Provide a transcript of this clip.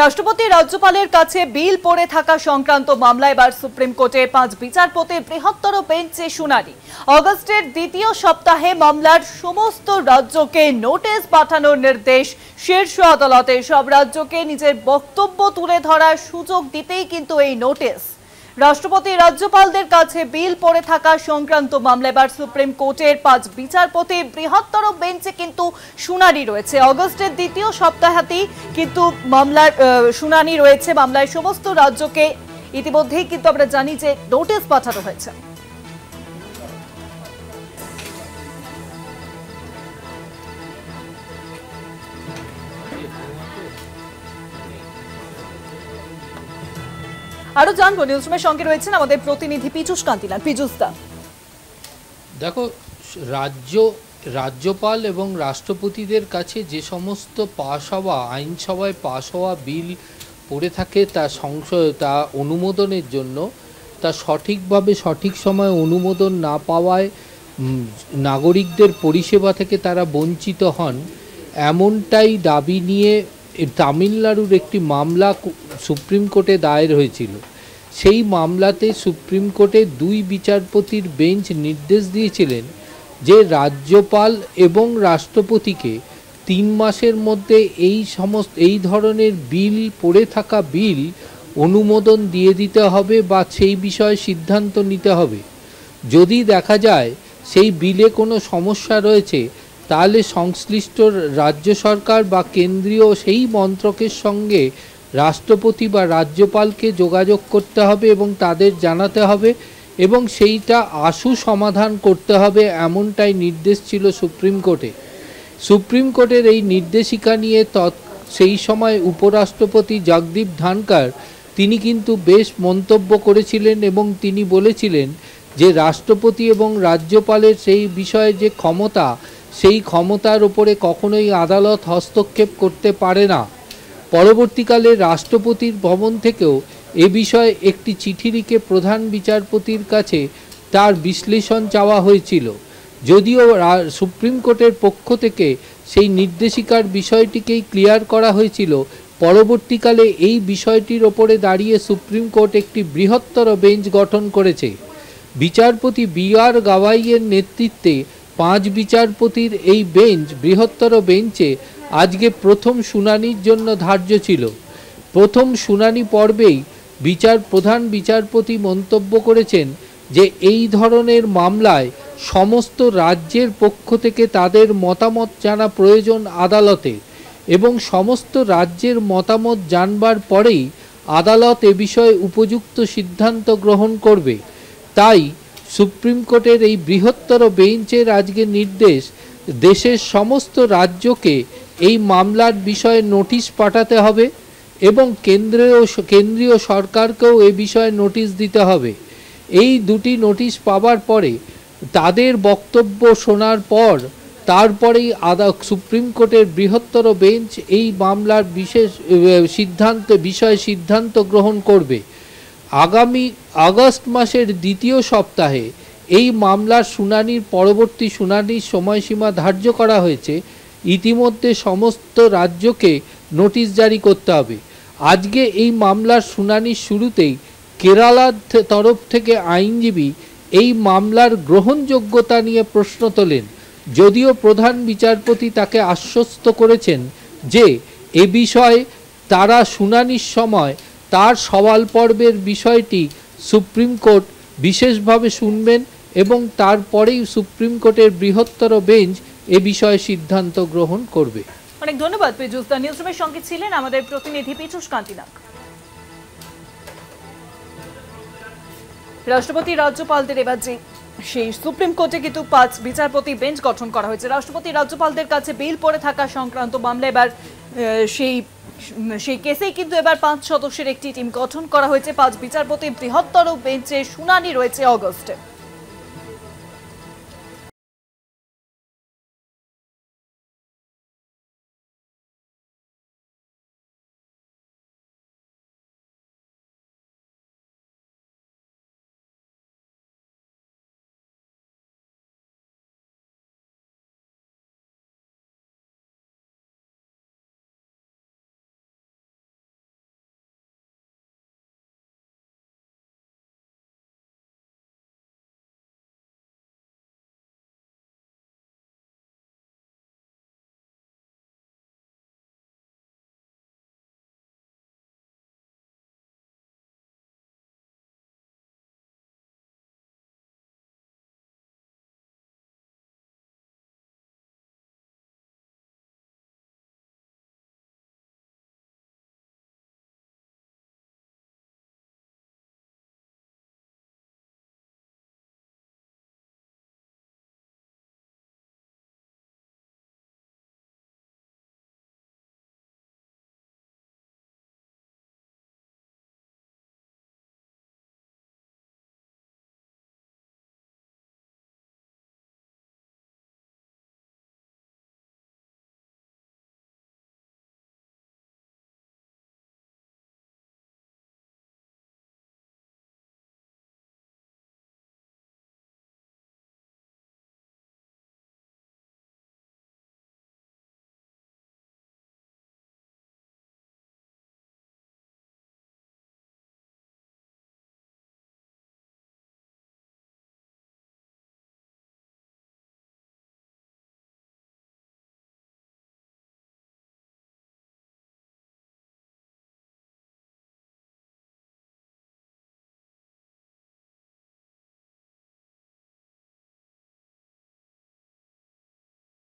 রাষ্ট্রপতি রাজ্যপালের কাছে বিল পড়ে থাকা সংক্রান্ত মামলায় এবার সুপ্রিম কোর্টে 5 বিচারপতির বৃহত্তর বেঞ্চে শুনানি। অগস্টের দ্বিতীয় সপ্তাহে মামলার সমস্ত রাজ্যকে নোটিশ পাঠানোর নির্দেশ শীর্ষ আদালতে। সব রাজ্যকে নিজের বক্তব্য তুলে ধরার সুযোগ দিতেই কিন্তু এই নোটিশ। রাষ্ট্রপতি রাজ্যপালদের কাছে বিল পড়ে থাকা সংক্রান্ত মামলা এবার সুপ্রিম কোর্টের 5 বিচারপতি বৃহত্তর বেঞ্চে কিন্তু শুনানি রয়েছে। অগস্টের দ্বিতীয় সপ্তাহেই কিন্তু মামলার শুনানি রয়েছে। মামলায় সমস্ত রাজ্যকে ইতিমধ্যেই কিন্তু আমরা জানি যে নোটিশ পাঠানো হয়েছে। আরো জানবো, নিউজরুমের সঙ্গে রয়েছেন আমাদের প্রতিনিধি পীযূষ কান্তিলাল। পীযূষ দা, দেখো, রাজ্যপাল এবং রাষ্ট্রপতিদের কাছে যে সমস্ত আইনসভায় পাশ হওয়া বিল পড়ে থাকে তা অনুমোদনের জন্য তা সঠিকভাবে সঠিক সময়ে অনুমোদন না পাওয়ায় নাগরিকদের পরিষেবা থেকে তারা বঞ্চিত হন, এমনটাই দাবি নিয়ে তামিলনাড়ুর একটি মামলা সুপ্রিম কোর্টে দায়ের হয়েছিল। সেই মামলাতে সুপ্রিম কোর্টে 2 বিচারপতির বেঞ্চ নির্দেশ দিয়েছিলেন যে রাজ্যপাল এবং রাষ্ট্রপতিকে 3 মাসের মধ্যে এই ধরনের বিল পড়ে থাকা বিল অনুমোদন দিয়ে দিতে হবে বা সেই বিষয়ে সিদ্ধান্ত নিতে হবে। যদি দেখা যায় সেই বিলে কোনো সমস্যা রয়েছে, তাহলে সংশ্লিষ্ট রাজ্য সরকার বা কেন্দ্রীয় সেই মন্ত্রকের সঙ্গে রাষ্ট্রপতি বা রাজ্যপালকে যোগাযোগ করতে হবে এবং তাদের জানাতে হবে এবং সেইটা আশু সমাধান করতে হবে, এমনটাই নির্দেশ ছিল সুপ্রিম কোর্টে। সুপ্রিম কোর্টের এই নির্দেশিকা নিয়ে সেই সময় উপরাষ্ট্রপতি জগদীপ ধনখড় তিনি কিন্তু বেশ মন্তব্য করেছিলেন এবং তিনি বলেছিলেন যে রাষ্ট্রপতি এবং রাজ্যপালের সেই বিষয়ে যে ক্ষমতা, সেই ক্ষমতার উপরে কখনোই আদালত হস্তক্ষেপ করতে পারে না। পরবর্তীকালে রাষ্ট্রপতির ভবন থেকেও এ বিষয়ে একটি চিঠি লিখে প্রধান বিচারপতির কাছে তার বিশ্লেষণ চাওয়া হয়েছিল। যদিও সুপ্রিম কোর্টের পক্ষ থেকে সেই নির্দেশিকার বিষয়টিকেই ক্লিয়ার করা হয়েছিল, পরবর্তীকালে এই বিষয়টির ওপরে দাঁড়িয়ে সুপ্রিম কোর্ট একটি বৃহত্তর বেঞ্চ গঠন করেছে। বিচারপতি বি.আর. গাভাইয়ের নেতৃত্বে 5 বিচারপতির এই বেঞ্চ বৃহত্তর বেঞ্চে আজকে প্রথম শুনানির জন্য ধার্য ছিল। প্রথম শুনানি পর্বেই প্রধান বিচারপতি মন্তব্য করেছেন যে এই ধরনের মামলায় সমস্ত রাজ্যের পক্ষ থেকে তাদের মতামত জানা প্রয়োজন আদালতে, এবং সমস্ত রাজ্যের মতামত জানবার পরেই আদালত এ বিষয়ে উপযুক্ত সিদ্ধান্ত গ্রহণ করবে। তাই সুপ্রিম কোর্টের এই বৃহত্তর বেঞ্চের আজকে নির্দেশ দেশের সমস্ত রাজ্যকে এই মামলার বিষয়ে নোটিশ পাঠাতে হবে এবং কেন্দ্রীয় সরকারকেও এ বিষয়ে নোটিশ দিতে হবে। এই 2টি নোটিশ পাওয়ার পরে তাদের বক্তব্য শোনার পর তারপরেই সুপ্রিম কোর্টের বৃহত্তর বেঞ্চ এই মামলার বিষয়ে সিদ্ধান্ত গ্রহণ করবে। আগামী আগস্ট মাসের দ্বিতীয় সপ্তাহে এই মামলার শুনানির পরবর্তী শুনানির সময়সীমা ধার্য করা হয়েছে। ইতিমধ্যে সমস্ত রাজ্যকে নোটিশ জারি করতে হবে। আজকে এই মামলার শুনানির শুরুতেই কেরালার তরফ থেকে আইনজীবী এই মামলার গ্রহণযোগ্যতা নিয়ে প্রশ্ন তোলেন, যদিও প্রধান বিচারপতি তাকে আশ্বস্ত করেছেন যে এ বিষয়ে তারা শুনানির সময় তার সওয়াল পর্বের বিষয়টি সুপ্রিম কোর্ট বিশেষভাবে শুনবেন এবং তারপরেই সুপ্রিম কোর্টের বৃহত্তর বেঞ্চ এ বিষয়ে সিদ্ধান্ত গ্রহণ করবে। অনেক ধন্যবাদ পীযূষ দা। নিউজরুমের সঙ্গে ছিলেন আমাদের প্রতিনিধি পীযূষ কান্তিলাল। রাষ্ট্রপতি রাজ্যপালদের এবার যে সেই সুপ্রিম কোর্টে কিন্তু 5 বিচারপতি বেঞ্চ গঠন করা হয়েছে। রাষ্ট্রপতি রাজ্যপালদের কাছে বিল পড়ে থাকা সংক্রান্ত মামলা এবার সেই কেসেই কিন্তু এবার 5 সদস্যের একটি টিম গঠন করা হয়েছে। 5 বিচারপতি বৃহত্তর বেঞ্চে শুনানি রয়েছে অগস্টে।